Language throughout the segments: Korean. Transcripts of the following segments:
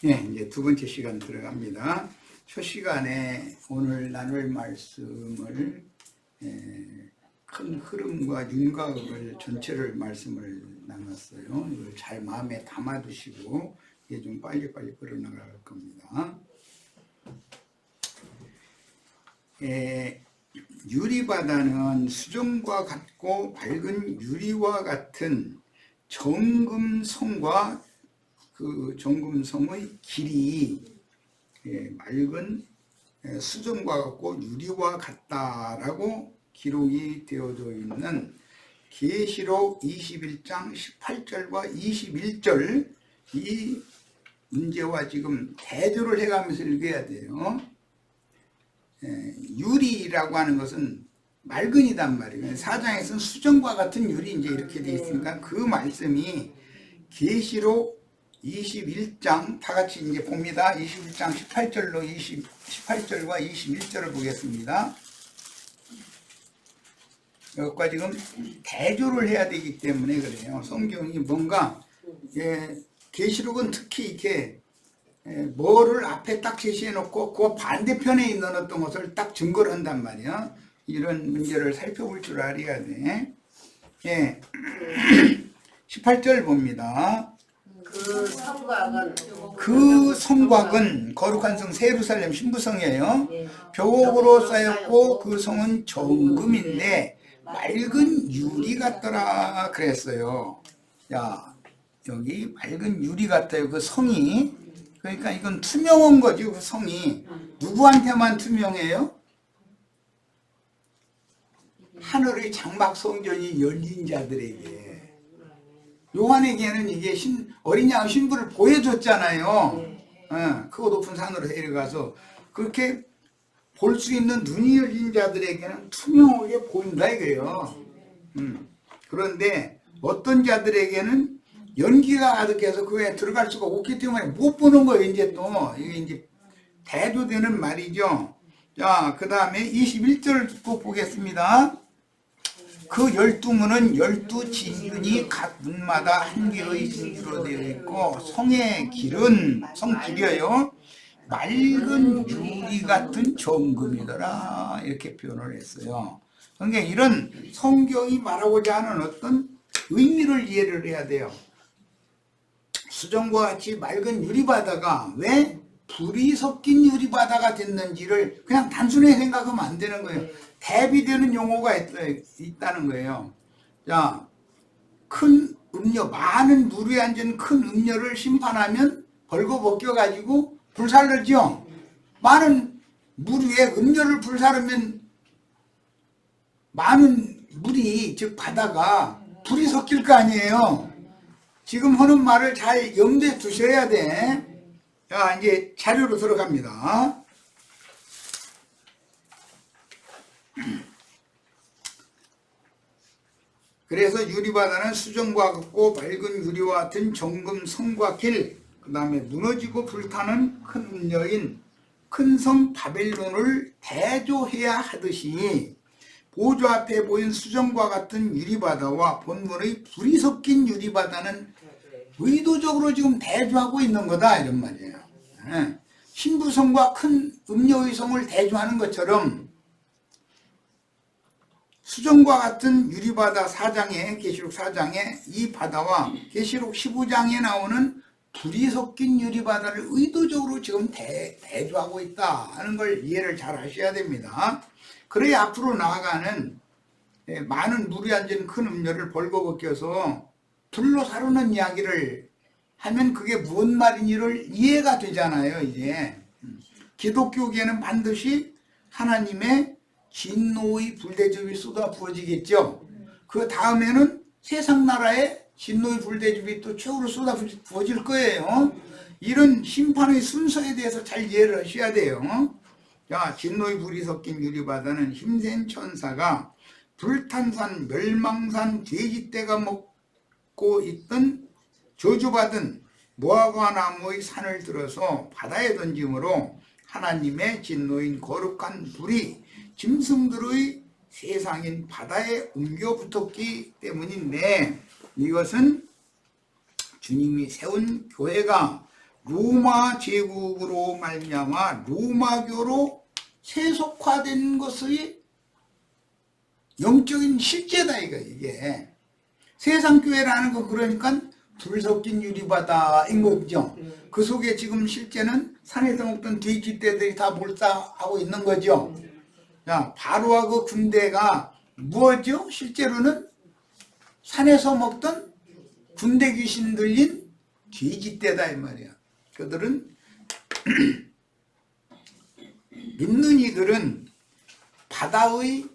네, 이제 두 번째 시간 들어갑니다. 첫 시간에 오늘 나눌 말씀을 큰 흐름과 윤곽을 전체를 말씀을 나눴어요. 이걸 잘 마음에 담아두시고 이게 좀 빨리빨리 끌어나갈 겁니다. 유리바다는 수정과 같고 밝은 유리와 같은 정금성과 그 정금성의 길이 맑은 수정과 같고 유리와 같다라고 기록이 되어져 있는 계시록 21장 18절과 21절 이 문제와 지금 대조를 해가면서 읽어야 돼요. 유리라고 하는 것은 맑은이단 말이에요. 사장에서는 수정과 같은 유리 이제 이렇게 돼 있으니까 그 말씀이 계시록 21장 다 같이 이제 봅니다. 21장 18절로 18절과 21절을 보겠습니다. 여기가 지금 대조를 해야 되기 때문에 그래요. 성경이 뭔가 계시록은 특히 이렇게 뭐를 앞에 딱 제시해 놓고 그 반대편에 있는 어떤 것을 딱 증거를 한단 말이야. 이런 문제를 살펴볼 줄 알아야 돼. 18절 봅니다. 그 성곽은 거룩한 성 예루살렘 신부성이에요. 벽옥으로 쌓였고 그 성은 정금인데 맑은 유리 같더라 그랬어요. 야, 여기 맑은 유리 같아요. 그 성이. 그러니까 이건 투명한 거죠. 그 성이. 누구한테만 투명해요? 하늘의 장막 성전이 열린 자들에게. 요한에게는 이게 어린 양 신부를 보여줬잖아요. 크고 높은 산으로 데려가서 그렇게 볼 수 있는 눈이 열린 자들에게는 투명하게 보인다 이거예요. 그런데 어떤 자들에게는 연기가 가득해서 그에 들어갈 수가 없기 때문에 못 보는 거예요. 이제 또 이게 이제 대조되는 말이죠. 자, 그 다음에 21절 꼭 보겠습니다. 그 12문은 12진윤이 각 문마다 한 길의 진주로 되어 있고 성의 길은 성길이에요. 맑은 유리 같은 정금이더라 이렇게 표현을 했어요. 그러니까 이런 성경이 말하고자 하는 어떤 의미를 이해를 해야 돼요. 수정과 같이 맑은 유리바다가 왜 불이 섞인 유리바다가 됐는지를 그냥 단순히 생각하면 안 되는 거예요. 대비되는 용어가 있다는 거예요. 자, 큰 음료, 많은 물 위에 앉은 큰 음료를 심판하면 벌거벗겨가지고 불살르죠. 많은 물 위에 음료를 불사르면 많은 물이, 즉 바다가 불이 섞일 거 아니에요. 지금 하는 말을 잘 염두에 두셔야 돼. 자, 이제 자료로 들어갑니다. 그래서 유리바다는 수정과 같고 밝은 유리와 같은 정금 성과 길, 그 다음에 무너지고 불타는 큰 음녀인 큰 성 바벨론을 대조해야 하듯이 보좌 앞에 보인 수정과 같은 유리바다와 본문의 불이 섞인 유리바다는 의도적으로 지금 대조하고 있는 거다 이런 말이에요. 신부성과 큰 음녀의 성을 대조하는 것처럼 수정과 같은 유리바다 4장에 계시록 4장에 이 바다와 계시록 15장에 나오는 불이 섞인 유리바다를 의도적으로 지금 대조하고 있다 하는 걸 이해를 잘 하셔야 됩니다. 그래야 앞으로 나아가는 많은 물이 앉은 큰 음료를 벌거벗겨서 불로 사르는 이야기를 하면 그게 무슨 말인지를 이해가 되잖아요. 이제 기독교계는 반드시 하나님의 진노의 불대접이 쏟아 부어지겠죠. 그 다음에는 세상 나라에 진노의 불대접이 또 최후로 쏟아 부어질 거예요. 이런 심판의 순서에 대해서 잘 이해를 하셔야 돼요. 자, 진노의 불이 섞인 유리바다는 힘센 천사가 불탄산 멸망산 돼지떼가 먹고 있던 저주받은 무화과 나무의 산을 들어서 바다에 던짐으로 하나님의 진노인 거룩한 불이 짐승들의 세상인 바다에 옮겨 붙었기 때문인데, 이것은 주님이 세운 교회가 로마 제국으로 말미암아 로마교로 세속화된 것의 영적인 실제다 이게. 세상교회라는 거 그러니까 불 섞인 유리바다인 거죠. 그 속에 지금 실제는 산에서 먹던 돼지떼들이 다 몰사하고 있는 거죠. 자, 바로와 그 군대가 무엇이죠? 실제로는 산에서 먹던 군대 귀신 들린 돼지떼다 이 말이야. 그들은 믿는 이들은 바다의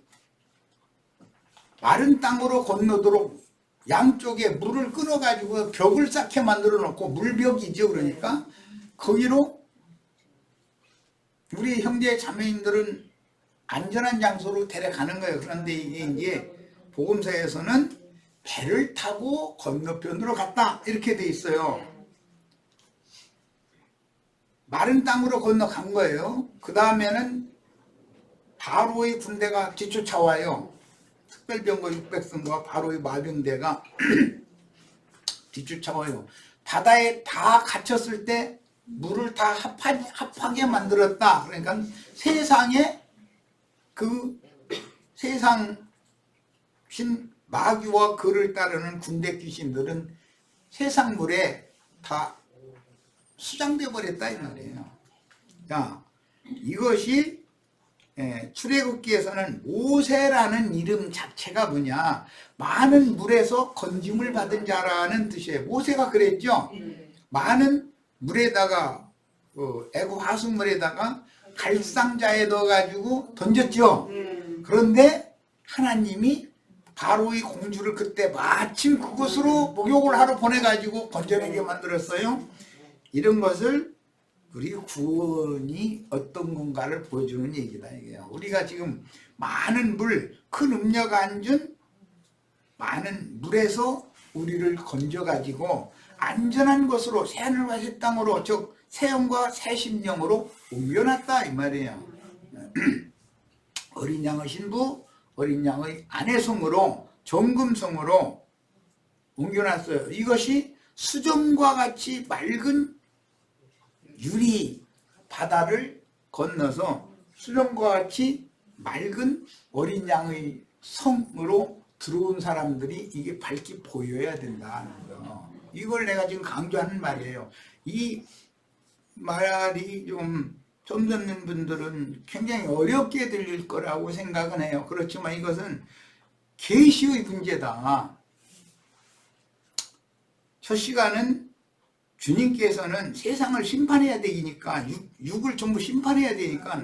마른 땅으로 건너도록 양쪽에 물을 끊어가지고 벽을 쌓게 만들어 놓고, 물벽이죠. 그러니까 거기로 우리 형제 자매님들은 안전한 장소로 데려가는 거예요. 그런데 이게 이제 복음서에서는 배를 타고 건너편으로 갔다 이렇게 돼 있어요. 마른 땅으로 건너간 거예요. 그 다음에는 바로의 군대가 뒤쫓아와요. 특별병거 600성과 바로의 마병대가 뒤쫓아와요. 바다에 다 갇혔을 때 물을 다 합하게 만들었다. 그러니까 세상에 그 세상 신 마귀와 그를 따르는 군대 귀신들은 세상 물에 다 수장돼 버렸다 이 말이에요. 자, 이것이 출애굽기에서는 모세라는 이름 자체가 뭐냐, 많은 물에서 건짐을 받은 자라는 뜻이에요. 모세가 그랬죠. 많은 물에다가 애굽 하수물에다가 갈상자에 넣어가지고 던졌죠. 그런데 하나님이 바로의 공주를 그때 마침 그곳으로 목욕을 하러 보내가지고 건져내게 만들었어요. 이런 것을 우리 구원이 어떤 건가를 보여주는 얘기다 이게요. 우리가 지금 많은 물, 큰 음료가 앉은 많은 물에서 우리를 건져가지고 안전한 곳으로, 새하늘과 새 땅으로, 즉 새영과 새 심령으로 옮겨놨다 이 말이에요. 어린 양의 신부, 어린 양의 아내성으로, 정금성으로 옮겨놨어요. 이것이 수정과 같이 맑은 유리 바다를 건너서 수정과 같이 맑은 어린 양의 성으로 들어온 사람들이 이게 밝게 보여야 된다는 거. 이걸 내가 지금 강조하는 말이에요. 이 말이 좀 처음 듣는 분들은 굉장히 어렵게 들릴 거라고 생각은 해요. 그렇지만 이것은 계시의 문제다. 첫 시간은 주님께서는 세상을 심판해야 되니까, 육을 전부 심판해야 되니까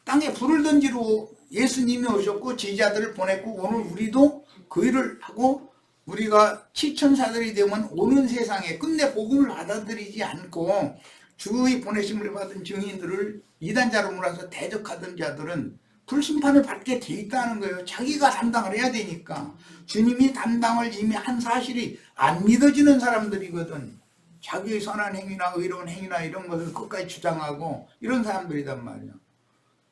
땅에 불을 던지러 예수님이 오셨고 제자들을 보냈고, 오늘 우리도 그 일을 하고 우리가 치천사들이 되면 오는 세상에 끝내 복음을 받아들이지 않고 주의 보내심을 받은 증인들을 이단자로 몰아서 대적하던 자들은 불심판을 받게 돼 있다는 거예요. 자기가 담당을 해야 되니까. 주님이 담당을 이미 한 사실이 안 믿어지는 사람들이거든. 자기의 선한 행위나 의로운 행위나 이런 것을 끝까지 주장하고 이런 사람들이단 말이야.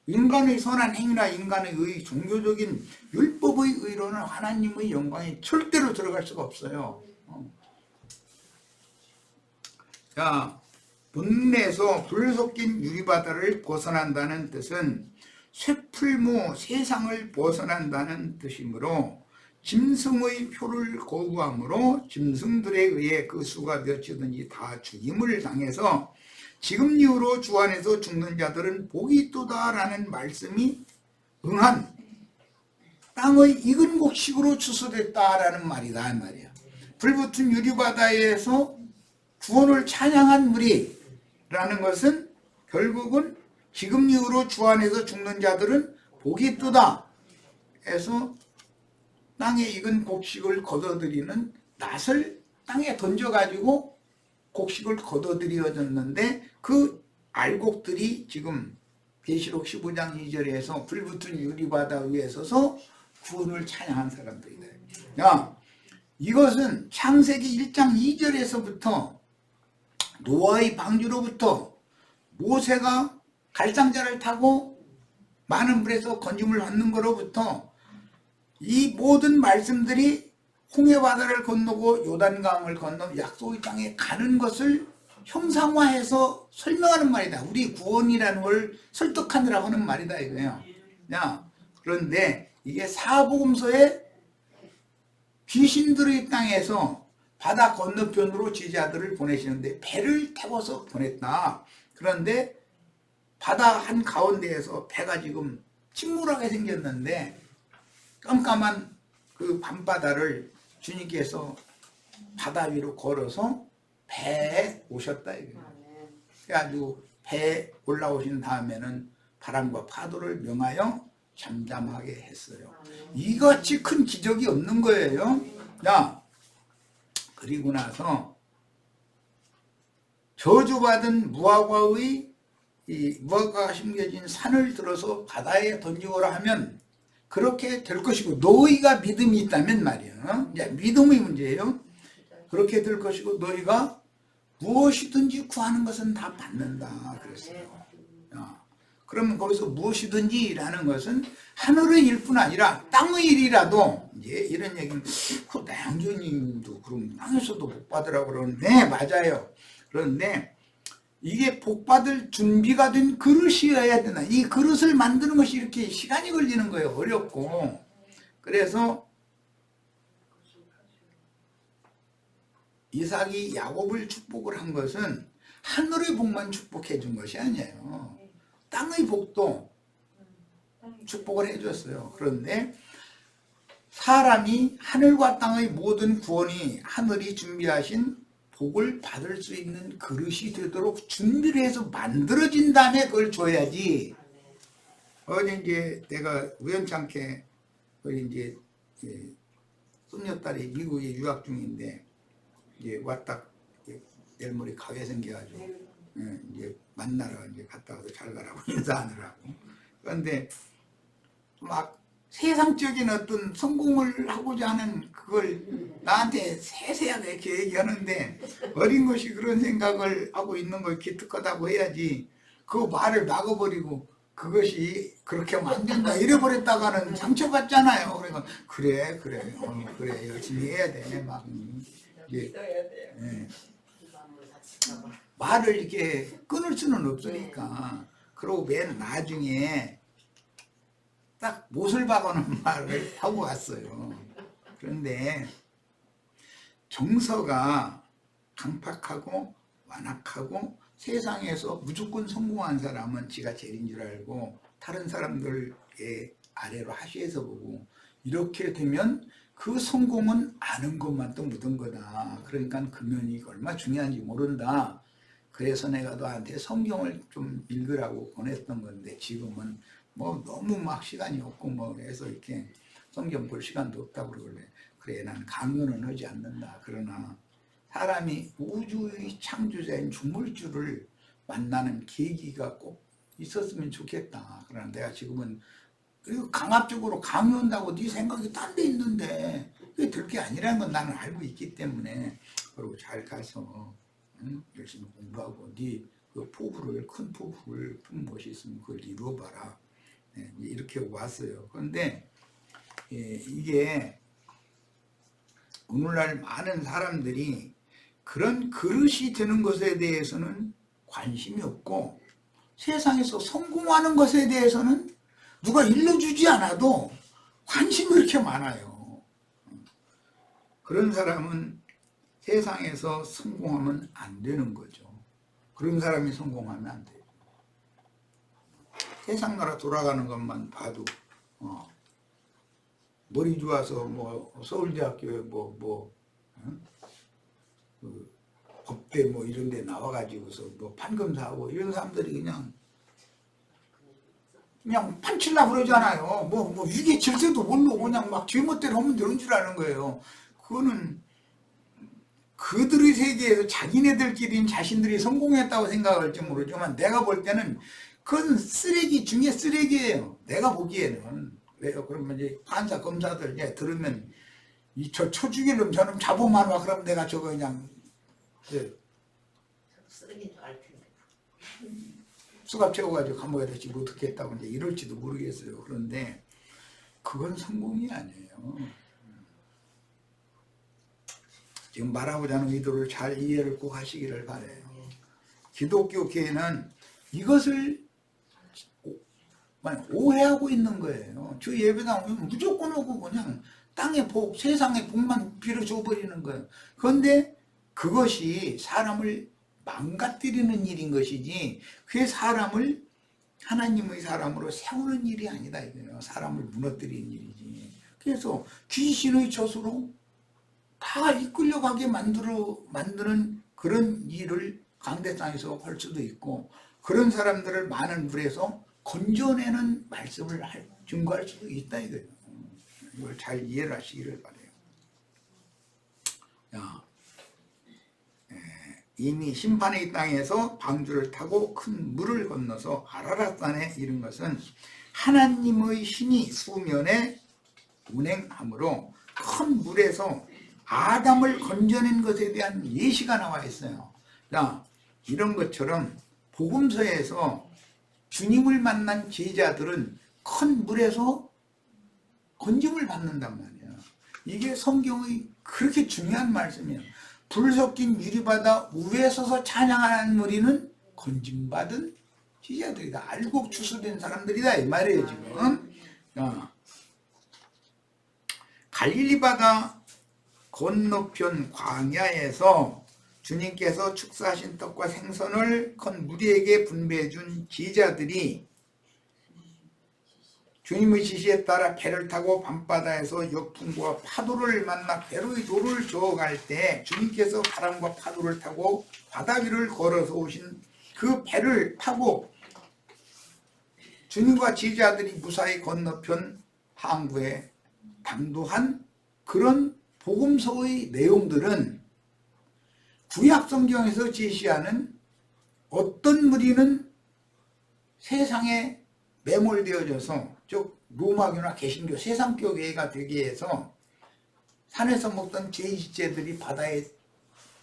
인간의 선한 행위나 인간의 의, 종교적인 율법의 의로는 하나님의 영광에 절대로 들어갈 수가 없어요. 자, 분내에서 불 섞인 유리바다를 벗어난다는 뜻은 쇠풀무 세상을 벗어난다는 뜻이므로, 짐승의 표를 거부함으로 짐승들에 의해 그 수가 몇이든지 다 죽임을 당해서 지금 이후로 주 안에서 죽는 자들은 복이 있도다라는 말씀이 응한 땅의 익은 곡식으로 추수됐다라는 말이다 이 말이야. 불붙은 유리바다에서 구원을 찬양한 무리라는 것은 결국은 지금 이후로 주 안에서 죽는 자들은 복이 있도다 해서 땅에 익은 곡식을 거둬들이는 낫을 땅에 던져가지고 곡식을 거둬들여졌는데, 그 알곡들이 지금 계시록 15장 2절에서 불붙은 유리바다 위에 서서 구원을 찬양한 사람들이다. 야, 이것은 창세기 1장 2절에서부터 노아의 방주로부터 모세가 갈상자를 타고 많은 물에서 건짐을 받는 거로부터 이 모든 말씀들이 홍해바다를 건너고 요단강을 건너 약속의 땅에 가는 것을 형상화해서 설명하는 말이다. 우리 구원이라는 걸 설득하느라고 하는 말이다 이거예요. 야, 그런데 이게 사복음서에 귀신들의 땅에서 바다 건너편으로 제자들을 보내시는데 배를 태워서 보냈다. 그런데 바다 한가운데에서 배가 지금 침몰하게 생겼는데 깜깜한 그 밤바다를 주님께서 바다 위로 걸어서 배에 오셨다 이거예요. 그래가지고 배에 올라오신 다음에는 바람과 파도를 명하여 잠잠하게 했어요. 이같이 큰 기적이 없는 거예요. 자, 그리고 나서 저주받은 무화과의 이 무화과가 심겨진 산을 들어서 바다에 던지거라 하면 그렇게 될 것이고, 너희가 믿음이 있다면 말이에요. 이제 믿음의 문제예요. 그렇게 될 것이고 너희가 무엇이든지 구하는 것은 다 받는다 그랬어요. 그러면 거기서 무엇이든지라는 것은 하늘의 일뿐 아니라 땅의 일이라도, 이제 이런 얘기는 그 나영조님도 그럼 땅에서도 복 받으라고 그러는데, 네, 맞아요. 그런데 이게 복 받을 준비가 된 그릇이어야 된다. 이 그릇을 만드는 것이 이렇게 시간이 걸리는 거예요. 어렵고. 그래서 이삭이 야곱을 축복을 한 것은 하늘의 복만 축복해 준 것이 아니에요. 땅의 복도 축복을 해줬어요. 그런데 사람이 하늘과 땅의 모든 구원이 하늘이 준비하신 복을 받을 수 있는 그릇이 되도록 준비를 해서 만들어진 다음에 그걸 줘야지. 어제 이제 내가 우연찮게 우리 이제 손녀딸이 미국에 유학 중인데 이제 왔다 내일 모레 가게 생겨가지고 이제 만나러 이제 갔다 와서 잘 가라고 인사하느라고. 그런데 막 세상적인 어떤 성공을 하고자 하는 그걸 나한테 세세하게 이렇게 얘기하는데, 어린 것이 그런 생각을 하고 있는 걸 기특하다고 해야지 그 말을 막아버리고 그것이 그렇게 하면 안 된다 이래버렸다가는 상처받잖아요. 그러니까 그래 그래 열심히 해야 돼. 막 이제 말을 이렇게 끊을 수는 없으니까. 그러고 맨 나중에 딱 못을 박아놓은 말을 하고 왔어요. 그런데 정서가 강팍하고 완악하고 세상에서 무조건 성공한 사람은 지가 제일인 줄 알고 다른 사람들의 아래로 하시해서 보고, 이렇게 되면 그 성공은 아는 것만 또 묻은 거다. 그러니까 금연이 얼마나 중요한지 모른다. 그래서 내가 너한테 성경을 좀 읽으라고 보냈던 건데, 지금은 뭐 너무 막 시간이 없고 뭐 해서 이렇게 성경 볼 시간도 없다고 그러길래, 그래 난 강요는 하지 않는다. 그러나 사람이 우주의 창조자인 주물주를 만나는 계기가 꼭 있었으면 좋겠다. 그러나 내가 지금은 강압적으로 강요한다고 네 생각이 딴 데 있는데 그게 될 게 아니라는 건 나는 알고 있기 때문에, 그리고 잘 가서 열심히 공부하고 네 그 포부를, 큰 포부를 품 것이 있으면 그걸 이루어봐라. 이렇게 왔어요. 그런데 이게 오늘날 많은 사람들이 그런 그릇이 되는 것에 대해서는 관심이 없고, 세상에서 성공하는 것에 대해서는 누가 일러주지 않아도 관심이 이렇게 많아요. 그런 사람은 세상에서 성공하면 안 되는 거죠. 그런 사람이 성공하면 안 돼요. 세상 나라 돌아가는 것만 봐도 머리 좋아서 뭐 서울대학교에 그 법대 뭐 이런 데 나와가지고서 뭐 판검사하고 이런 사람들이 그냥 판칠라 그러잖아요. 뭐 위계 질서도 모르고 그냥 막 제멋대로 하면 되는 줄 아는 거예요. 그거는 그들의 세계에서 자기네들끼리 자신들이 성공했다고 생각할지 모르지만, 내가 볼 때는 그건 쓰레기 중에 쓰레기예요. 내가 보기에는. 그래요. 그러면 이제 판사 검사들 이제 들으면 저 쳐죽이려면 저놈 잡아만 와. 그럼 내가 저거 그냥 쓰레기인 줄 알 텐데. 수갑 채워가지고 감옥에 넣지 못하겠다고 이제 이럴지도 모르겠어요. 그런데 그건 성공이 아니에요. 지금 말하고자 하는 의도를 잘 이해를 꼭 하시기를 바라요. 기독교 교회는 이것을 오해하고 있는 거예요. 저 예배당 오면 무조건 오고 그냥 땅의 복, 세상의 복만 빌어줘 버리는 거예요. 그런데 그것이 사람을 망가뜨리는 일인 것이지 그게 사람을 하나님의 사람으로 세우는 일이 아니다 이거예요. 사람을 무너뜨리는 일이지. 그래서 귀신의 젖으로 다 이끌려가게 만드는 그런 일을 강대 땅에서 할 수도 있고 그런 사람들을 많은 물에서 건져내는 말씀을 증거할 수도 있다 이거예요. 이걸 잘 이해를 하시기를 바라요. 이미 심판의 땅에서 방주를 타고 큰 물을 건너서 아라랏산에 이른 것은 하나님의 신이 수면에 운행함으로 큰 물에서 아담을 건져낸 것에 대한 예시가 나와 있어요. 자, 이런 것처럼 복음서에서 주님을 만난 제자들은 큰 물에서 건짐을 받는단 말이에요. 이게 성경의 그렇게 중요한 말씀이에요. 불 섞인 유리바다 위에 서서 찬양하는 우리는 건짐받은 제자들이다. 알곡 추수된 사람들이다 이 말이에요 지금. 갈릴리 바다 건너편 광야에서 주님께서 축사하신 떡과 생선을 큰 무리에게 분배해 준 제자들이 주님의 지시에 따라 배를 타고 밤바다에서 역풍과 파도를 만나 배로의 노를 저어갈 때 주님께서 바람과 파도를 타고 바다 위를 걸어서 오신 그 배를 타고 주님과 제자들이 무사히 건너편 항구에 당도한 그런 복음서의 내용들은 구약 성경에서 제시하는 어떤 무리는 세상에 매몰되어져서 즉 로마교나 개신교 세상교회가 되기 위해서 산에서 먹던 제이지체들이 바다에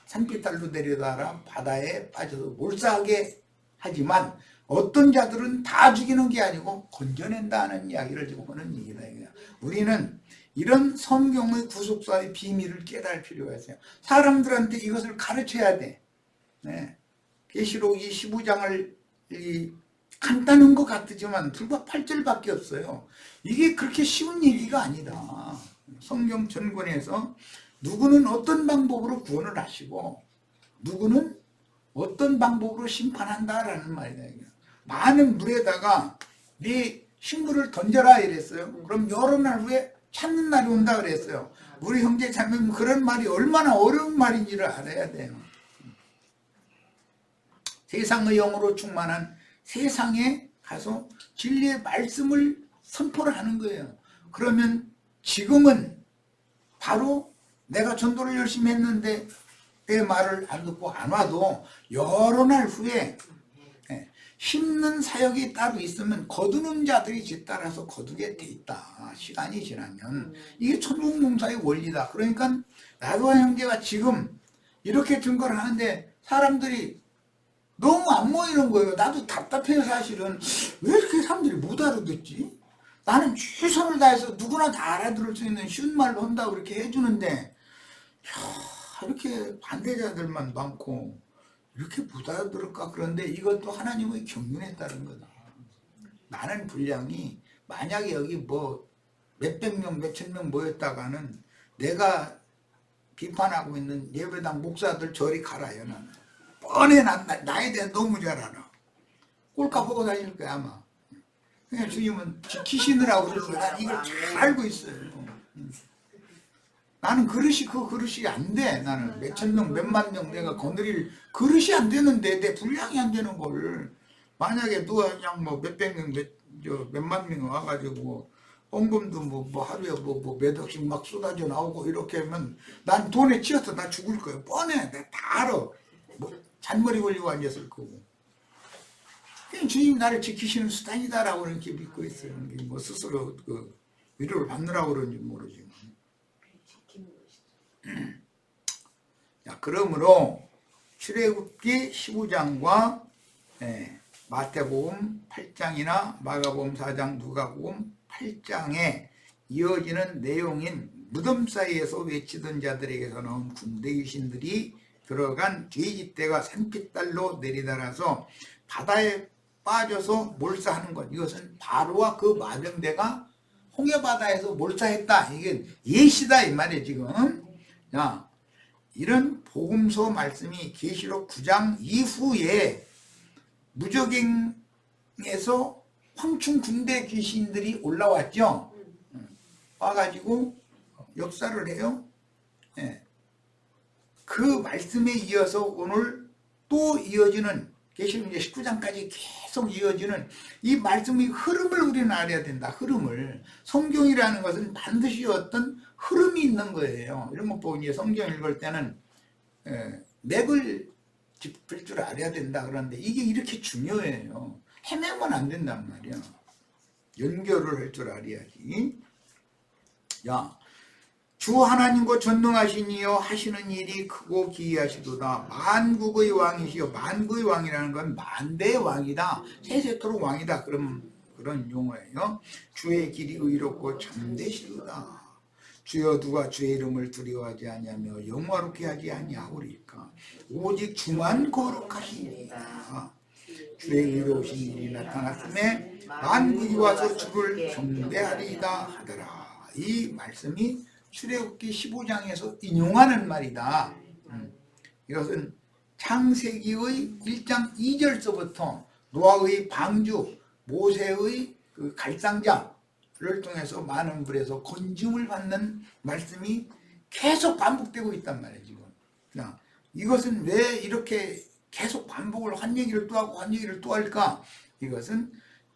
산비탈로 내려다라 바다에 빠져서 몰사하게 하지만 어떤 자들은 다 죽이는 게 아니고 건져낸다는 이야기를 지금 하는 얘기다. 우리는 이런 성경의 구속사의 비밀을 깨달을 필요가 있어요. 사람들한테 이것을 가르쳐야 돼. 계시록 이 15장을 간단한 것 같지만 불과 8절밖에 없어요. 이게 그렇게 쉬운 얘기가 아니다. 성경 전권에서 누구는 어떤 방법으로 구원을 하시고 누구는 어떤 방법으로 심판한다라는 말이다. 많은 물에다가 네 식물을 던져라 이랬어요. 그럼 여러 날 후에 찾는 날이 온다 그랬어요. 우리 형제 자매는 그런 말이 얼마나 어려운 말인지를 알아야 돼요. 세상의 영으로 충만한 세상에 가서 진리의 말씀을 선포를 하는 거예요. 그러면 지금은 바로 내가 전도를 열심히 했는데 내 말을 안 듣고 안 와도 여러 날 후에 심는 사역이 따로 있으면 거두는 자들이 뒤따라서 거두게 돼 있다. 시간이 지나면 이게 천국농사의 원리다. 그러니까 나도와 형제가 지금 이렇게 증거를 하는데 사람들이 너무 안 모이는 거예요. 나도 답답해요. 사실은 왜 이렇게 사람들이 못 알아듣지? 나는 최선을 다해서 누구나 다 알아들을 수 있는 쉬운 말로 한다고 그렇게 해주는데 이렇게 반대자들만 많고 이렇게 못 알아들을까? 그런데 이것도 하나님의 경륜에 따른 거다. 많은 분량이 만약에 여기 뭐 몇백 명, 몇천 명 모였다가는 내가 비판하고 있는 예배당 목사들 저리 가라요. 나는 뻔해. 나에 대해 너무 잘 알아. 꼴값 보고 다닐 거야 아마. 그냥 주님은 지키시느라고 그러는 거야. 난 이걸 잘 알고 있어요. 나는 그 그릇이 안 돼. 나는 몇천 명, 몇만 명 내가 거느릴 그릇이 안 되는데 내 분량이 안 되는 걸 만약에 누가 그냥 뭐 몇백 명, 몇만 명 와가지고 헌금도 뭐 하루에 몇 억씩 막 쏟아져 나오고 이렇게 하면 난 돈에 치여서 나 죽을 거예요. 뻔해. 내가 다 알아. 뭐 잔머리 걸리고 앉았을 거고. 그냥 주님 나를 지키시는 수단이다라고 이렇게 믿고 있어요. 뭐 스스로 그 위로를 받느라고 그런지 모르지. 자, 그러므로 출애굽기 15장과 마태복음 8장이나 마가복음 4장, 누가복음 8장에 이어지는 내용인 무덤 사이에서 외치던 자들에게서 나온 군대 귀신들이 들어간 돼지떼가 산깃달로 내리달아서 바다에 빠져서 몰사하는 것. 이것은 바로와 그 마병대가 홍해바다에서 몰사했다. 이게 예시다 이 말이에요 지금. 자, 이런 복음서 말씀이 계시록 9장 이후에 무적행에서 황충 군대 귀신들이 올라왔죠. 와가지고 역사를 해요. 예. 그 말씀에 이어서 오늘 또 이어지는 계시록 19장까지 계속 이어지는 이 말씀의 흐름을 우리는 알아야 된다. 흐름을. 성경이라는 것은 반드시 어떤 흐름이 있는 거예요. 이런 것 보고 이제 성경 읽을 때는 맥을 짚을 줄 알아야 된다. 그런데 이게 이렇게 중요해요. 헤매면 안 된단 말이야. 연결을 할 줄 알아야지. 야, 주 하나님과 전능하신 이여 하시는 일이 크고 기이하시도다. 만국의 왕이시여. 만국의 왕이라는 건 만대의 왕이다. 세세토록 왕이다. 그런 용어예요. 주의 길이 의롭고 참되시도다. 주여 누가 주의 이름을 두려워하지 아니하며 영화롭게 하지 아니하오리까. 오직 주만 거룩하시니라. 주의 의로우신 일이 나타났음에 만국이 와서 주를 경배하리이다 하더라. 이 말씀이 출애굽기 15장에서 인용하는 말이다. 이것은 창세기의 1장 2절서부터 노아의 방주, 모세의 그 갈상자를 통해서 많은 불에서 건짐을 받는 말씀이 계속 반복되고 있단 말이에요 지금. 이것은 왜 이렇게 계속 반복을 한 얘기를 또 하고 한 얘기를 또 할까? 이것은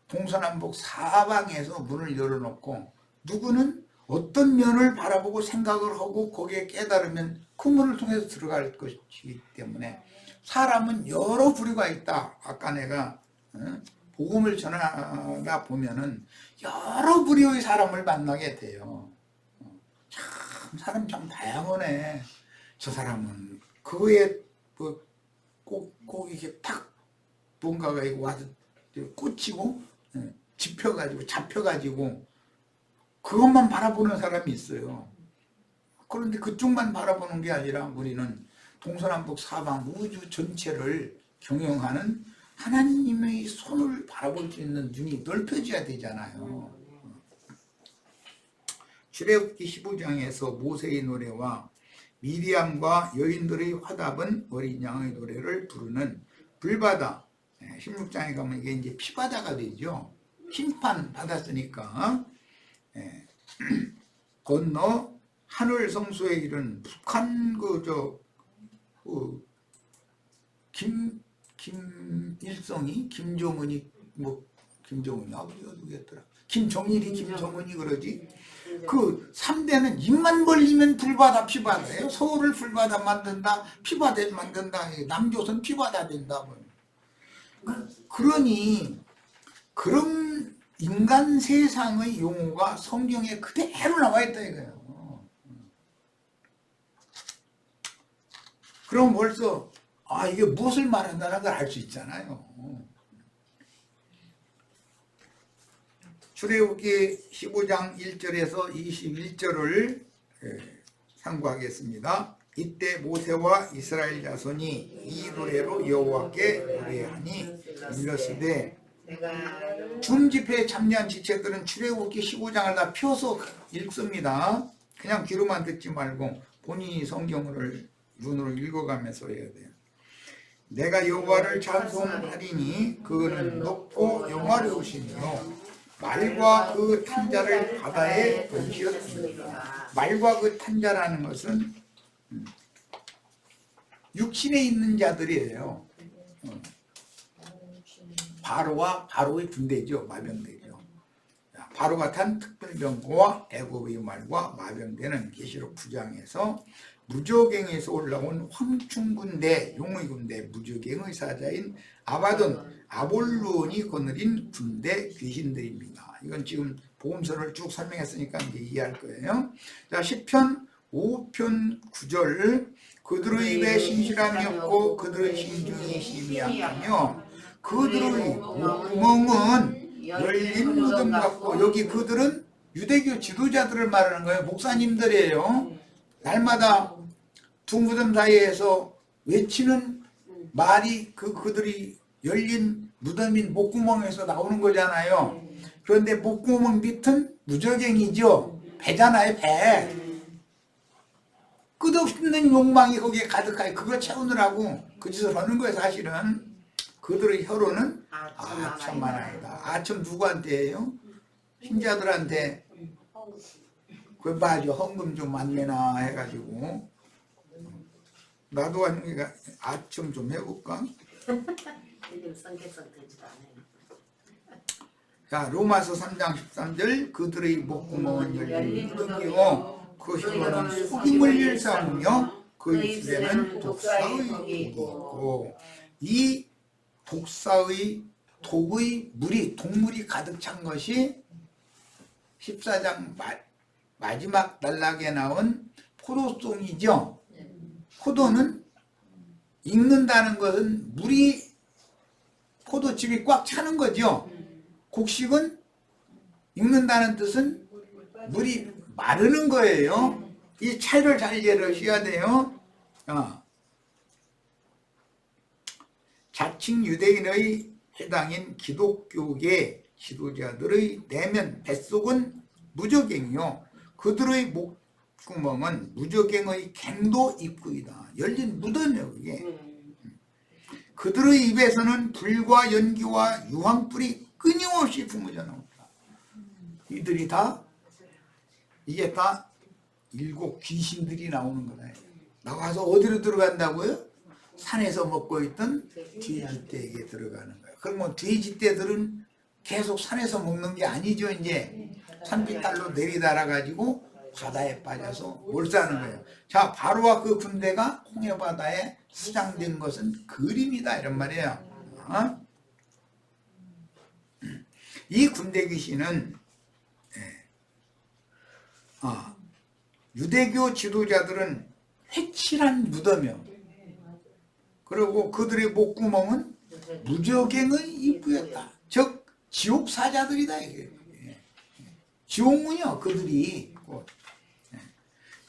동서남북 사방에서 문을 열어놓고 누구는 어떤 면을 바라보고 생각을 하고 거기에 깨달으면 그 문을 통해서 들어갈 것이기 때문에 사람은 여러 부류가 있다. 아까 내가 복음을 전하다 보면은 여러 부류의 사람을 만나게 돼요. 참 사람 참 다양하네. 저 사람은 그거에 꼭 이렇게 탁 뭔가가 와서 꽂히고 잡혀가지고 그것만 바라보는 사람이 있어요. 그런데 그쪽만 바라보는 게 아니라 우리는 동서남북 사방 우주 전체를 경영하는 하나님의 손을 바라볼 수 있는 눈이 넓혀져야 되잖아요. 출애굽기 15장에서 모세의 노래와 미디암과 여인들의 화답은 어린 양의 노래를 부르는 불바다. 16장에 가면 이게 이제 피바다가 되죠. 심판 받았으니까. 건너 하늘 성소에 이른 북한 김일성이 김정은이 김정은이 아버지가 누구였더라? 김정일이 김정은이 그러지. 그 3대는 입만 벌리면 불바다 피바다예요. 서울을 불바다 만든다, 피바다 만든다, 남조선 피바다 된다. 그러니 그런 인간 세상의 용어가 성경에 그대로 나와 있다 이거예요. 그럼 벌써 이게 무엇을 말한다는 걸 알 수 있잖아요. 출애굽기 15장 1절에서 21절을 참고하겠습니다. 이때 모세와 이스라엘 자손이 이 노래로 여호와께 노래하니 일렀으되 줌집회에 참여한 지체들은 출애굽기 15장을 다 펴서 읽습니다. 그냥 귀로만 듣지 말고 본인이 성경을 눈으로 읽어가면서 해야 돼요. 내가 여호와를 찬송하리니 그는 높고 영화로우시며 말과 그 탄자를 바다에 던지었습니다. 말과 그 탄자라는 것은 육신에 있는 자들이에요. 바로와 바로의 군대죠. 마병대죠. 바로가 탄 특별병거와 애굽의 말과 마병대는 계시록 9장에서 무적행에서 올라온 황충군대, 용의 군대, 무적행의 사자인 아바돈, 아볼론이 거느린 군대 귀신들입니다. 이건 지금 복음서를 쭉 설명했으니까 이제 이해할 거예요. 자, 시편 5편 9절 그들의 입에 신실함이 없고 그들의 심중이 심히 약하며 그들의 목구멍은 열린 무덤 같고, 여기 그들은 유대교 지도자들을 말하는 거예요. 목사님들이에요. 날마다 두 무덤 사이에서 외치는 말이 그들이 열린 무덤인 목구멍에서 나오는 거잖아요. 그런데 목구멍 밑은 무저갱이죠. 배잖아요, 배. 끝없는 욕망이 거기에 가득하여 그걸 채우느라고 그 짓을 하는 거예요. 사실은 그들의 혀로는 아첨하나이다. 아첨 누구한테예요? 신자들한테. 그 맞아, 헌금 좀 안 내나 해가지고 나도 하니까 아첨 좀 해볼까? 자, 로마서 3장 13절 그들의 목구멍은 열린 무덤이요 그 혀로는 속임을 일삼으며 그 입술에는 독사의 독이 있고 이 독사의 독의 물이 독물이 가득 찬 것이 14장 마지막 단락에 나온 포도송이죠. 포도는 익는다는 것은 물이 포도즙이 꽉 차는 거죠. 곡식은 익는다는 뜻은 물이 마르는 거예요. 이 차이를 잘 이해하셔야 돼요. 자칭 유대인의 해당인 기독교계 지도자들의 내면 뱃속은 무저갱이요 그들의 목구멍은 무저갱의 갱도 입구이다. 열린 무덤이에요. 그게. 그들의 입에서는 불과 연기와 유황불이 끊임없이 품어져 나온다. 이들이 다 이게 다 7 귀신들이 나오는 거다. 나와서 어디로 들어간다고요? 산에서 먹고 있던 돼지떼에게 들어가는 거예요. 그러면 돼지떼들은 계속 산에서 먹는 게 아니죠. 이제 산비탈로 내리달아 가지고 바다에 빠져서 몰사하는 거예요. 자, 바로와 그 군대가 홍해 바다에 수장된 것은 그림이다 이런 말이에요. 이 군대 귀신은 유대교 지도자들은 회칠한 무덤이요. 그리고 그들의 목구멍은 무저갱의 입구였다. 즉 지옥 사자들이다 이게. 지옥문이요 그들이.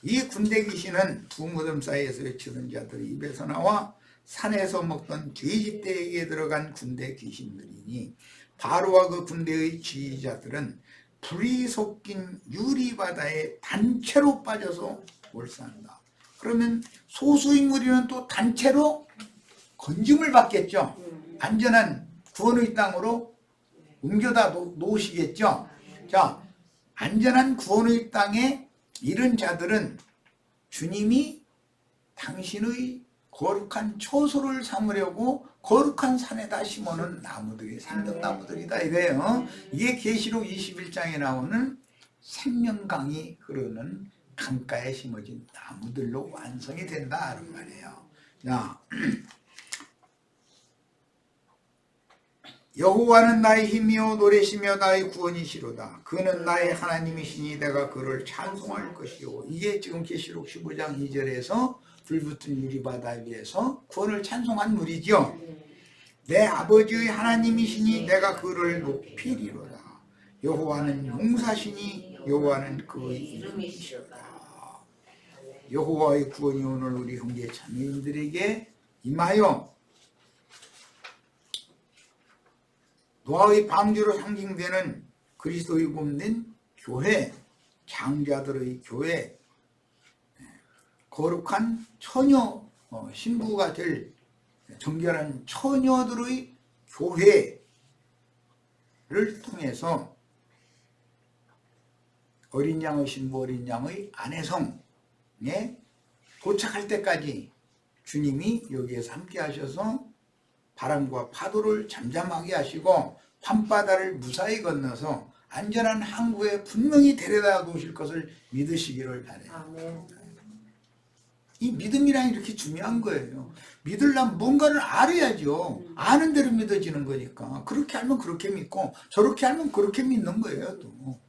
이 군대 귀신은 두 무덤 사이에서 외치던 자들의 입에서 나와 산에서 먹던 돼지떼에게 들어간 군대 귀신들이니 바로와 그 군대의 지휘자들은 불이 섞인 유리바다에 단체로 빠져서 몰사한다. 그러면 소수의 무리는 또 단체로 건짐을 받겠죠. 안전한 구원의 땅으로 옮겨다 놓으시겠죠. 자, 안전한 구원의 땅에 이런 자들은 주님이 당신의 거룩한 처소를 삼으려고 거룩한 산에다 심어놓은 나무들이 생명나무들이다 이거예요. 이게 계시록 21장에 나오는 생명강이 흐르는 강가에 심어진 나무들로 완성이 된다 이런 말이에요. 자, 여호와는 나의 힘이요 노래시며 나의 구원이시로다. 그는 나의 하나님이시니 내가 그를 찬송할 것이요. 이게 지금 계시록 15장 2절에서 불붙은 유리바다 위에서 구원을 찬송한 물이죠. 내 아버지의 하나님이시니 내가 그를 높이리로다. 여호와는 용사시니 여호와는 그의 이름이시로다. 여호와의 구원이 오늘 우리 형제 자매님들에게 임하여 노아의 방주로 상징되는 그리스도의 몸된 교회, 장자들의 교회, 거룩한 처녀 신부가 될 정결한 처녀들의 교회를 통해서 어린 양의 신부, 어린 양의 안혜성에 도착할 때까지 주님이 여기에서 함께 하셔서 바람과 파도를 잠잠하게 하시고 밤바다를 무사히 건너서 안전한 항구에 분명히 데려다 놓으실 것을 믿으시기를 바라요. 아멘. 이 믿음이란 이렇게 중요한 거예요. 믿으려면 뭔가를 알아야죠. 아는 대로 믿어지는 거니까. 그렇게 하면 그렇게 믿고 저렇게 하면 그렇게 믿는 거예요. 또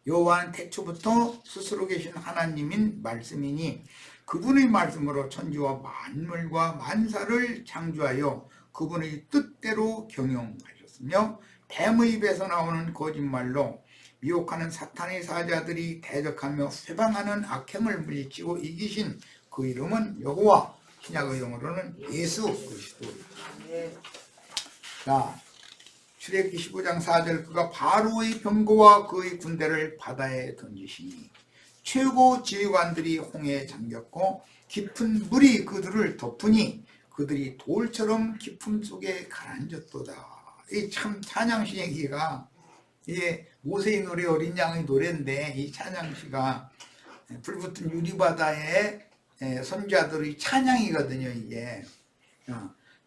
여호와는 태초부터 스스로 계신 하나님인 말씀이니 그분의 말씀으로 천지와 만물과 만사를 창조하여 그분의 뜻대로 경영하셨으며 뱀의 입에서 나오는 거짓말로 미혹하는 사탄의 사자들이 대적하며 회방하는 악행을 물리치고 이기신 그 이름은 여호와, 신약의 용어로는 예수 그리스도. 자, 출애굽기 15장 4절 그가 바로의 병거와 그의 군대를 바다에 던지시니 최고 지휘관들이 홍해에 잠겼고 깊은 물이 그들을 덮으니 그들이 돌처럼 깊음 속에 가라앉았도다. 이 참 찬양시기가 이게 모세의 노래 어린 양의 노래인데 이 찬양시가 불붙은 유리바다의 선지자들의 찬양이거든요. 이게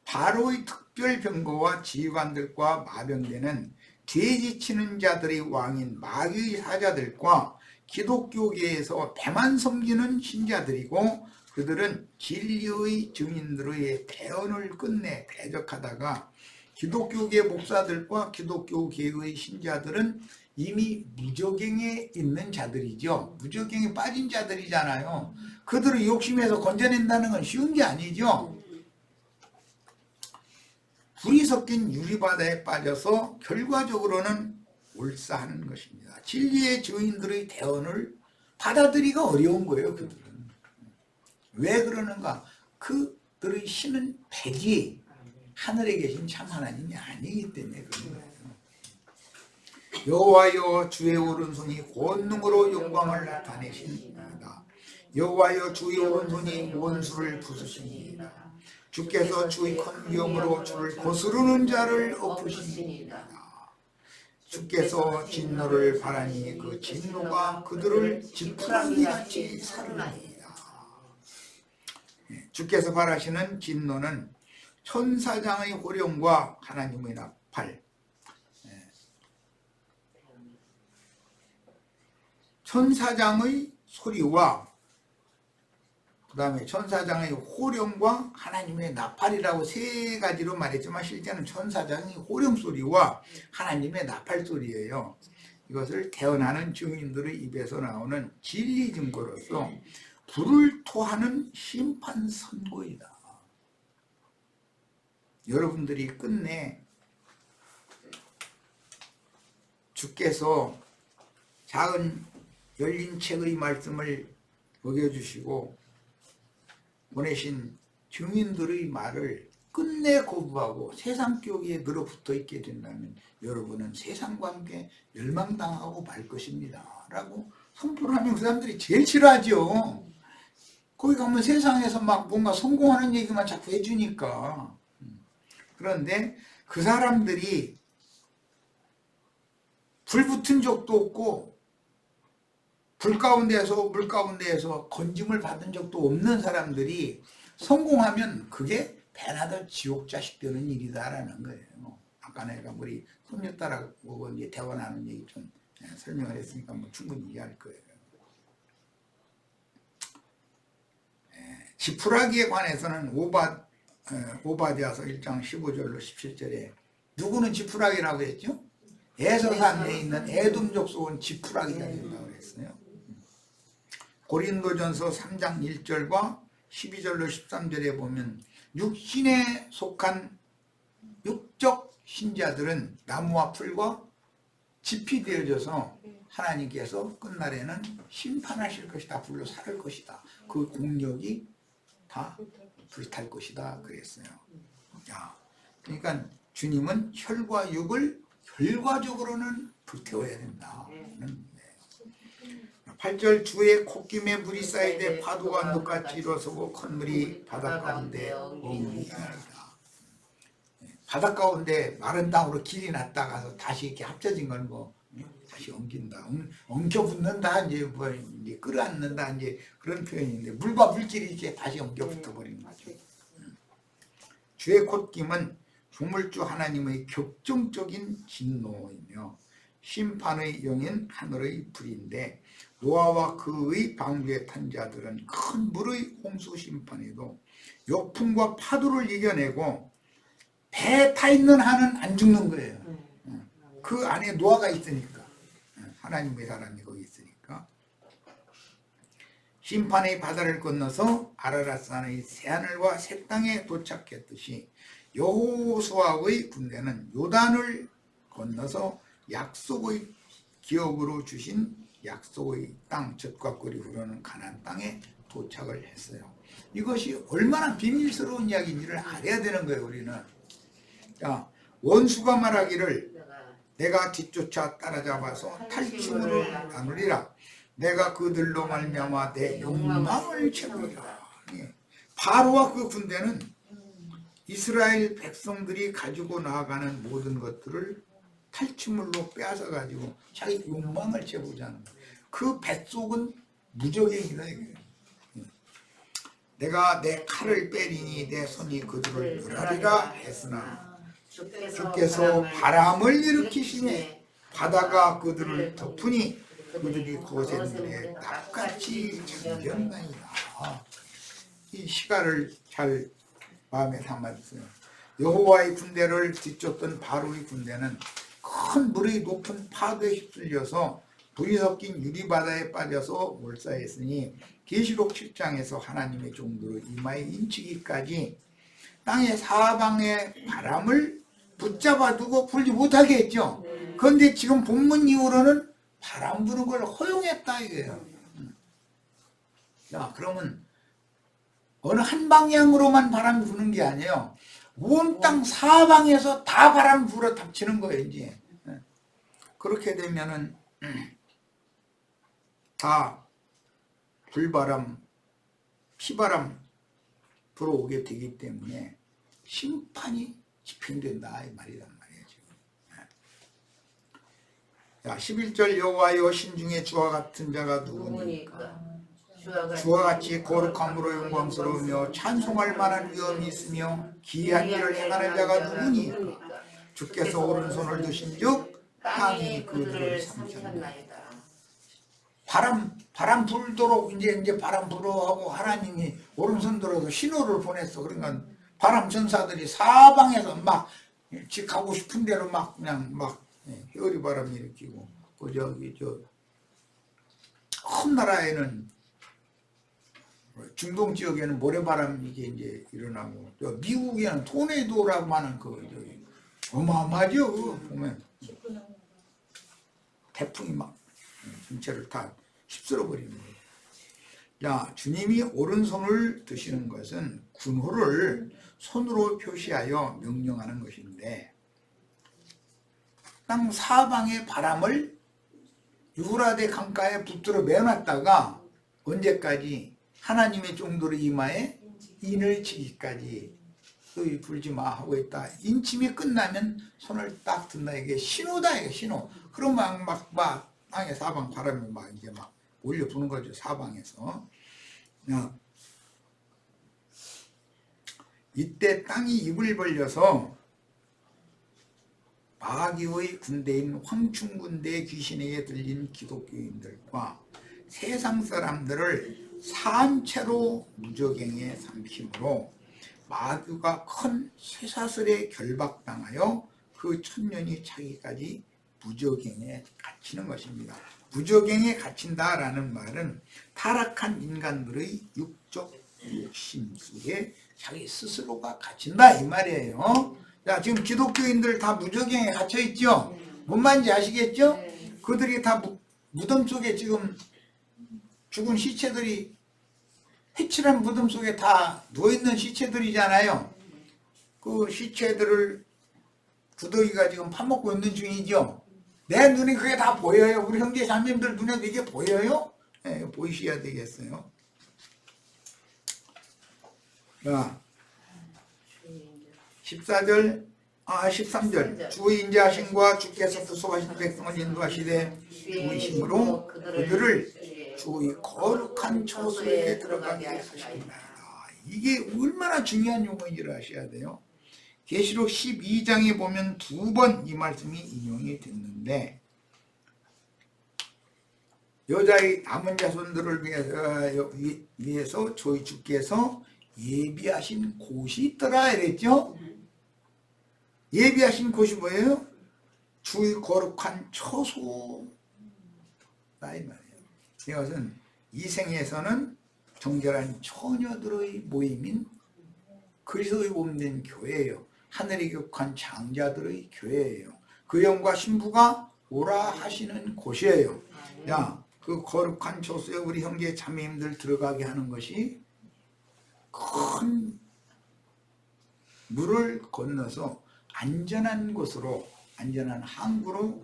바로의 특별 병거와 지휘관들과 마병대는 돼지 치는 자들의 왕인 마귀의 사자들과 기독교계에서 배만 섬기는 신자들이고 그들은 진리의 증인들의 대언을 끝내 대적하다가 기독교계 목사들과 기독교계의 신자들은 이미 무저갱에 있는 자들이죠. 무저갱에 빠진 자들이잖아요. 그들을 욕심에서 건져낸다는 건 쉬운 게 아니죠. 불이 섞인 유리바다에 빠져서 결과적으로는 몰사하는 것입니다. 진리의 증인들의 대언을 받아들이기가 어려운 거예요. 그들은. 왜 그러는가? 그들의 신은 백이 하늘에 계신 참 하나님이 아니기 때문에 그런 거예요. 여호와여 주의 오른손이 권능으로 영광을 나타내십니다. 여호와여 주의 오른손이 원수를 부수십니다. 주께서 주의 큰 위엄으로 주를 거스르는 자를 엎으십니다. 주께서 진노를 바라니 그 진노가 그들을 지푸라기같이 사르느니라. 주께서 바라시는 진노는 천사장의 호령과 하나님의 나팔, 천사장의 소리와 그 다음에 천사장의 호령과 하나님의 나팔이라고 세 가지로 말했지만 실제는 천사장의 호령 소리와 하나님의 나팔 소리예요. 이것을 대언하는 증인들의 입에서 나오는 진리 증거로서 불을 토하는 심판 선고이다. 여러분들이 끝내 주께서 작은 열린 책의 말씀을 먹여주시고 보내신 증인들의 말을 끝내 거부하고 세상 교회에 늘어붙어 있게 된다면 여러분은 세상과 함께 멸망당하고 말 것입니다 라고 선포를 하면 그 사람들이 제일 싫어하죠. 거기 가면 세상에서 막 뭔가 성공하는 얘기만 자꾸 해주니까. 그런데 그 사람들이 불 붙은 적도 없고 불 가운데에서 물 가운데에서 건짐을 받은 적도 없는 사람들이 성공하면 그게 배나들 지옥 자식 되는 일이다라는 거예요. 아까 내가 우리 손녀딸하고 이제 대화 나눈 얘기 좀 설명을 했으니까 뭐 충분히 이해할 거예요. 지푸라기에 관해서는 오바댜서 1장 15절로 17절에 누구는 지푸라기라고 했죠? 에서산에 있는 에돔 족속은 지푸라기가 된다고 그랬어요. 고린도전서 3장 1절과 12절로 13절에 보면 육신에 속한 육적 신자들은 나무와 풀과 짚이 되어져서 하나님께서 끝날에는 심판하실 것이다. 불로 살을 것이다. 그 공력이 다 불탈 것이다 그랬어요. 야, 그러니까 주님은 혈과 육을 결과적으로는 불태워야 된다. 8절 주의 콧김에 물이 쌓이되 파도가 늪같이 일어서고 큰 물이 바닷 가운데 머무르니라. 바닷 가운데 마른 땅으로 길이 났다가서 다시 이렇게 합쳐진 건 뭐 다시 엉킨다, 엉켜붙는다, 이제 뭐 이제 끌어안는다, 이제 그런 표현인데 물과 물질이 이렇게 다시 엉켜붙어 버리는 거죠. 주의 콧김은 조물주 하나님의 격정적인 진노이며 심판의 영인 하늘의 불인데 노아와 그의 방주에 탄 자들은 큰 물의 홍수 심판에도 역풍과 파도를 이겨내고 배에 타 있는 한은 안 죽는 거예요. 그 안에 노아가 있으니까. 하나님의 사람이 거기 있으니까. 심판의 바다를 건너서 아라랏산의 새하늘과 새 땅에 도착했듯이 여호수아의 군대는 요단을 건너서 약속의 기업으로 주신 약속의 땅, 젖과 꿀이 흐르는 가나안 땅에 도착을 했어요. 이것이 얼마나 비밀스러운 이야기인지를 알아야 되는 거예요. 우리는. 자, 원수가 말하기를 내가 뒤쫓아 따라잡아서 탈취물을 나누리라. 내가 그들로 말미암아 내 욕망을 채우리라. 바로와 그 군대는 이스라엘 백성들이 가지고 나아가는 모든 것들을 탈취물로 빼앗아 가지고 자기 욕망을 채우자는 거예요. 그 뱃속은 무적행이다 이거예요. 내가 내 칼을 빼리니 내 손이 그들을 멸하리라 했으나 주께서 바람을 일으키시니 바다가 그들을 덮으니 그들이 고센들의 납같이 잠겼나이다. 이 시가를 잘 마음에 담아주세요. 여호와의 군대를 뒤쫓던 바로의 군대는 큰 물이 높은 파도에 휩쓸려서 불이 섞인 유리바다에 빠져서 몰사했으니 계시록 7장에서 하나님의 종도로 이마에 인치기까지 땅의 사방의 바람을 붙잡아 두고 불지 못하게 했죠. 그런데 지금 본문 이후로는 바람 부는 걸 허용했다 이거예요. 자, 그러면 어느 한 방향으로만 바람이 부는 게 아니에요. 온 땅 사방에서 다 바람 불어 닥치는 거예요. 이제 그렇게 되면은 다 불바람, 피바람 불어오게 되기 때문에 심판이 집행된다 이 말이란 말이에요. 지금. 자, 11절 여호와여 신중에 주와 같은 자가 누구니까? 주와 같이 거룩함으로 영광스러우며 찬송할 만한 위엄이 있으며 기이한 일을 행하는 자가 누구니까? 주께서 오른손을 드신즉 땅이 그들을 삼켰나이다. 바람 불도록 이제 바람 불어하고 하나님이 오른손 들어서 신호를 보냈어. 그러니까 바람 전사들이 사방에서 막 지 가고 싶은 대로 막 그냥 막 회오리 바람 일으키고 그 저기 큰 나라에는 중동 지역에는 모래바람이 이제 일어나고 미국에는 토네이도라고 하는 어마어마하죠. 보면 태풍이 막 전체를 다 휩쓸어 버리는 거예요. 자, 주님이 오른손을 드시는 것은 군호를 손으로 표시하여 명령하는 것인데 땅 사방의 바람을 유브라데 강가에 붙들어 매놨다가 언제까지? 하나님의 종도로 이마에 인을 치기까지 너희 불지 마 하고 있다. 인침이 끝나면 손을 딱 든다. 이게 신호다. 이게 신호. 그러면 막 땅의 사방 바람이 막 이제 막 올려 부는 거죠. 사방에서. 이때 땅이 입을 벌려서 마귀의 군대인 황충군대의 귀신에게 들린 기독교인들과 세상 사람들을 산채로 무적행에 삼킴으로 마귀가 큰 쇠사슬에 결박당하여 그 천년이 차기까지 무적행에 갇히는 것입니다. 무적행에 갇힌다라는 말은 타락한 인간들의 육적 욕심 속에 자기 스스로가 갇힌다 이 말이에요. 자, 지금 기독교인들 다 무적행에 갇혀 있죠. 뭔 말인지 아시겠죠? 그들이 다 무덤 속에 지금 죽은 시체들이 회칠한 무덤 속에 다 누워있는 시체들이잖아요. 그 시체들을 구더기가 지금 파먹고 있는 중이죠. 내 눈에 그게 다 보여요. 우리 형제 자매님들 눈에도 이게 보여요? 네, 보이셔야 되겠어요. 자, 13절 주의 인자하심과 주께서 구속하신 백성을 인도하시되 주이심으로 그들을 주의 거룩한 처소에 들어가게 하시리라. 이게 얼마나 중요한 용어인지를 아셔야 돼요. 계시록 12장에 보면 2번 이 말씀이 인용이 됐는데 여자의 남은 자손들을 위해서 저희 주께서 예비하신 곳이 있더라 이랬죠. 예비하신 곳이 뭐예요? 주의 거룩한 처소다 이 말이에요. 이것은 이 생에서는 정결한 처녀들의 모임인 그리스도의 몸된 교회예요. 하늘에 격한 장자들의 교회예요. 그 영과 신부가 오라 하시는 곳이에요. 야, 그 거룩한 처소에 우리 형제 자매님들 들어가게 하는 것이 큰 물을 건너서 안전한 곳으로, 안전한 항구로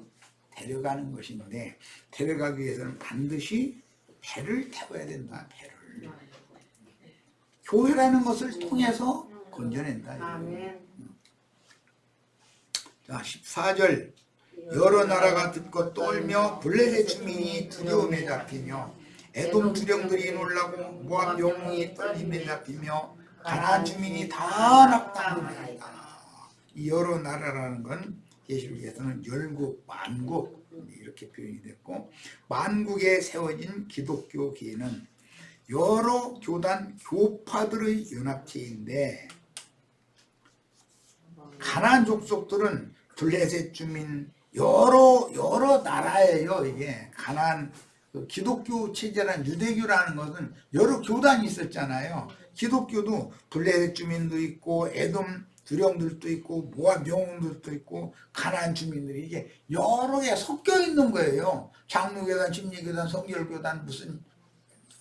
데려가는 것인데, 데려가기 위해서는 반드시 배를 태워야 된다. 배를. 교회라는 것을 통해서 건져낸다. 자, 14절. 여러 나라가 듣고 떨며 블레셋 주민이 두려움에 잡히며 에돔 두령들이 놀라고 모압 영웅이 떨림에 잡히며 가나안 주민이 다 낙담하리이다. 이 여러 나라라는 건 계시록에서는 열국, 만국 이렇게 표현이 됐고, 만국에 세워진 기독교 교회는 여러 교단, 교파들의 연합체인데, 가나안 족속들은 블레셋 주민, 여러 나라예요. 이게 가나안 기독교 체제라는, 유대교라는 것은 여러 교단이 있었잖아요. 기독교도 블레셋 주민도 있고 에돔 두령들도 있고 모압 영웅들도 있고 가나안 주민들이 이게 여러 개 섞여 있는 거예요. 장로교단, 침례교단, 성결교단, 무슨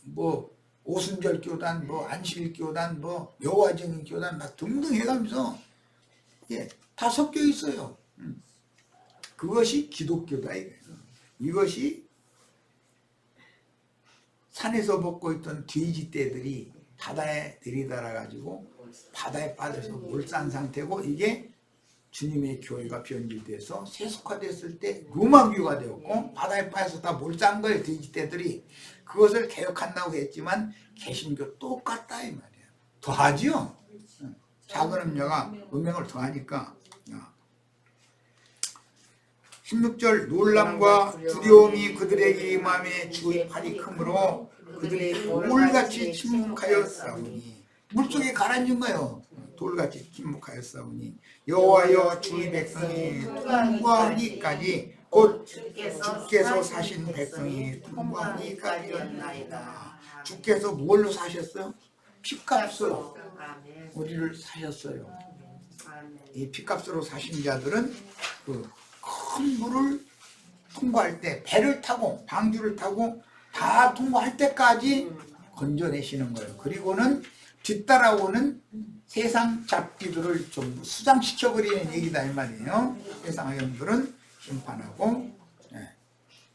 뭐 오순절교단, 뭐 안식일교단, 뭐 여호와증인교단 막 등등 해가면서 다 섞여 있어요. 그것이 기독교다 이거예요. 이것이 산에서 먹고 있던 돼지떼들이 바다에 들이달아 가지고 바다에 빠져서 몰산 상태고, 이게 주님의 교회가 변질돼서 세속화됐을 때 로마교가 되었고 바다에 빠져서 다 몰산 거예요. 돼지떼들이. 그것을 개혁한다고 했지만 개신교 똑같다 이 말이에요. 더하지요. 작은 음녀가 음행을 더하니까. 16절. 놀람과 두려움이 그들에게 임함에 주의 팔이 크므로 그들이 돌같이 침묵하여 싸우니. 물속에 가라앉은 거예요. 돌같이 침묵하여 싸우니 여호와여 주의 백성이 통과하기까지, 곧 주께서 사신 백성이 통과하기까지였나이다. 주께서 뭘로 사셨어요? 피값으로 우리를 사셨어요. 이 피값으로 사신 자들은 그 큰 물을 통과할 때 배를 타고 방주를 타고 다 통과할 때까지 건져내시는 거예요. 그리고는 뒤따라오는 세상 잡기들을 전부 수장시켜버리는 얘기다 이 말이에요. 세상 영들은 심판하고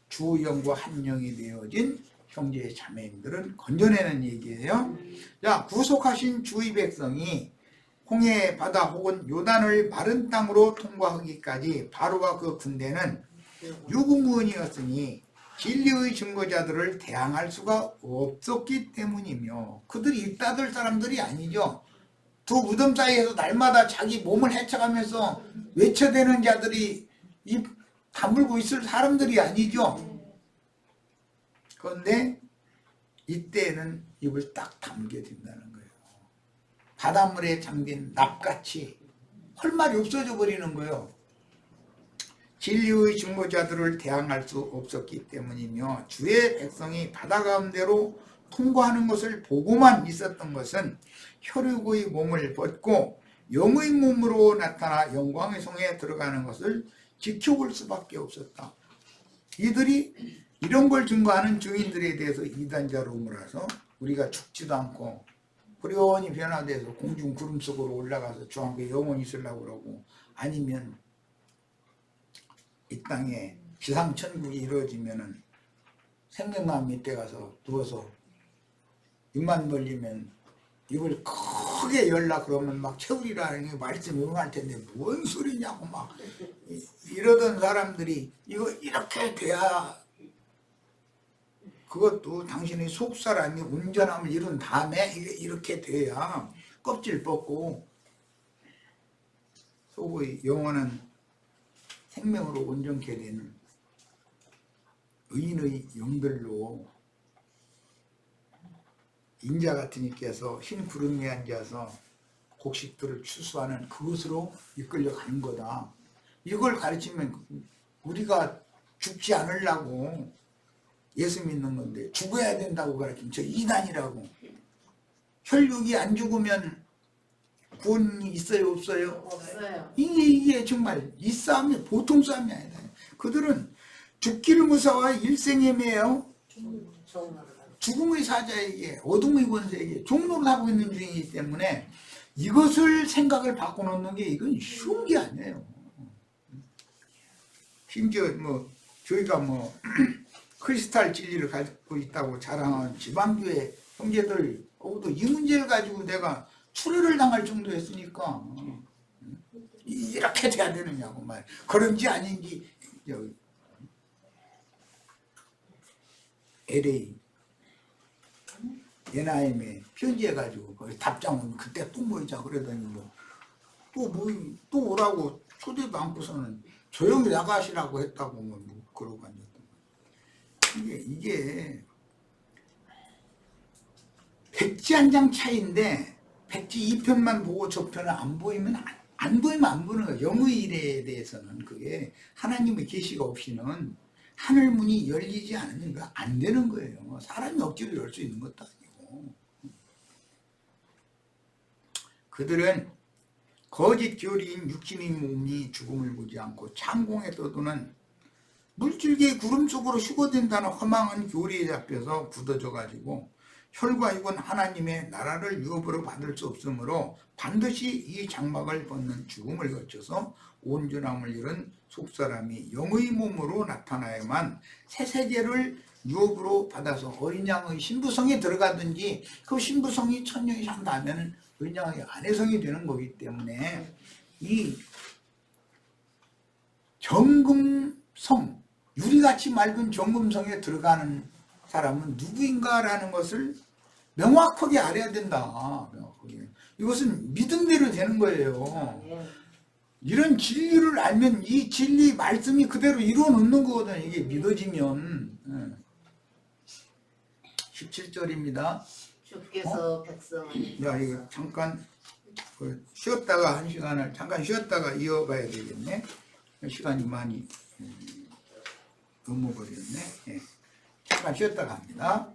주 영과 한 영이 되어진 형제 자매님들은 건져내는 얘기예요. 자, 구속하신 주의 백성이 홍해 바다 혹은 요단을 마른 땅으로 통과하기까지 바로와 그 군대는 유구무원이었으니 진리의 증거자들을 대항할 수가 없었기 때문이며, 그들이 입다들 사람들이 아니죠. 두 무덤 사이에서 날마다 자기 몸을 헤쳐가면서 외쳐대는 자들이 입 다물고 있을 사람들이 아니죠. 그런데 이때에는 입을 딱 다물게 된다는 거예요. 바닷물에 잠긴 납같이 할 말이 없어져 버리는 거예요. 진리의 증거자들을 대항할 수 없었기 때문이며, 주의 백성이 바다 가운데로 통과하는 것을 보고만 있었던 것은 혈육의 몸을 벗고 영의 몸으로 나타나 영광의 성에 들어가는 것을 지켜볼 수밖에 없었다. 이들이 이런 걸 증거하는 증인들에 대해서 이단자로 몰아서 우리가 죽지도 않고 후련히 변화돼서 공중 구름 속으로 올라가서 주 함께 영원히 있으려고 그러고, 아니면 이 땅에 지상천국이 이루어지면은 생명나무 밑에 가서 누워서 입만 벌리면 입을 크게 열라 그러면 막 채우리라는 말씀이 응할 텐데 뭔 소리냐고 막 이러던 사람들이 이거 이렇게 돼야, 그것도 당신의 속사람이 온전함을 이룬 다음에 이렇게 돼야 껍질 벗고 속의 영원한 생명으로 온전케 된 의인의 영들로 인자 같은 이께서 흰 구름 위에 앉아서 곡식들을 추수하는 그것으로 이끌려가는 거다. 이걸 가르치면 우리가 죽지 않으려고 예수 믿는 건데 죽어야 된다고 가르치면 저 이단이라고. 혈육이 안 죽으면 구원이 있어요 없어요? 없어요. 이게 정말 이 싸움이 보통 싸움이 아니다. 그들은 죽기를 무서워 일생애매요. 죽음의 사자에게 어둠의 권세에게 종로를 하고 있는 중이기 때문에 이것을 생각을 바꿔놓는 게 이건 쉬운 게 아니에요. 심지어 뭐 저희가 뭐 크리스탈 진리를 가지고 있다고 자랑하는 지방교회 형제들하고도 이 문제를 가지고 내가 출혈을 당할 정도였으니까 이렇게 돼야 되느냐고 말. 그런지 아닌지 LA NIM에 편지해가지고 거기 답장은 그때 또 모이자 그러더니 또 오라고 초대도 않고서는 조용히 나가시라고 했다고 뭐 그러고 앉았던 거예요. 이게 백지 한 장 차이인데 백지 2편만 보고 저 편을 안 보이면 안 보는 거예요. 영의 일에 대해서는 그게 하나님의 계시가 없이는 하늘 문이 열리지 않으면 안 되는 거예요. 사람이 억지로 열 수 있는 것도 아니고. 그들은 거짓 교리인 육신의 몸이 죽음을 보지 않고 창공에 떠도는 물줄기의 구름 속으로 휴거된다는 허망한 교리에 잡혀서 굳어져 가지고 혈과 육은 하나님의 나라를 유업으로 받을 수 없으므로 반드시 이 장막을 벗는 죽음을 거쳐서 온전함을 잃은 속사람이 영의 몸으로 나타나야만 새 세계를 유업으로 받아서 어린 양의 신부성에 들어가든지 그 신부성이 천년이 산다면 어린 양의 아내성이 되는 거기 때문에 이 정금성, 유리같이 맑은 정금성에 들어가는 사람은 누구인가라는 것을 명확하게 알아야 된다. 명확하게. 이것은 믿음대로 되는 거예요. 이런 진리를 알면 이 진리 말씀이 그대로 이루어 놓는 거거든. 이게 믿어지면. 17절입니다. 주께서 백성을 야, 이거 잠깐 쉬었다가 한 시간을 잠깐 쉬었다가 이어가야 되겠네. 시간이 많이 넘어버렸네. 잠깐 쉬었다가 합니다.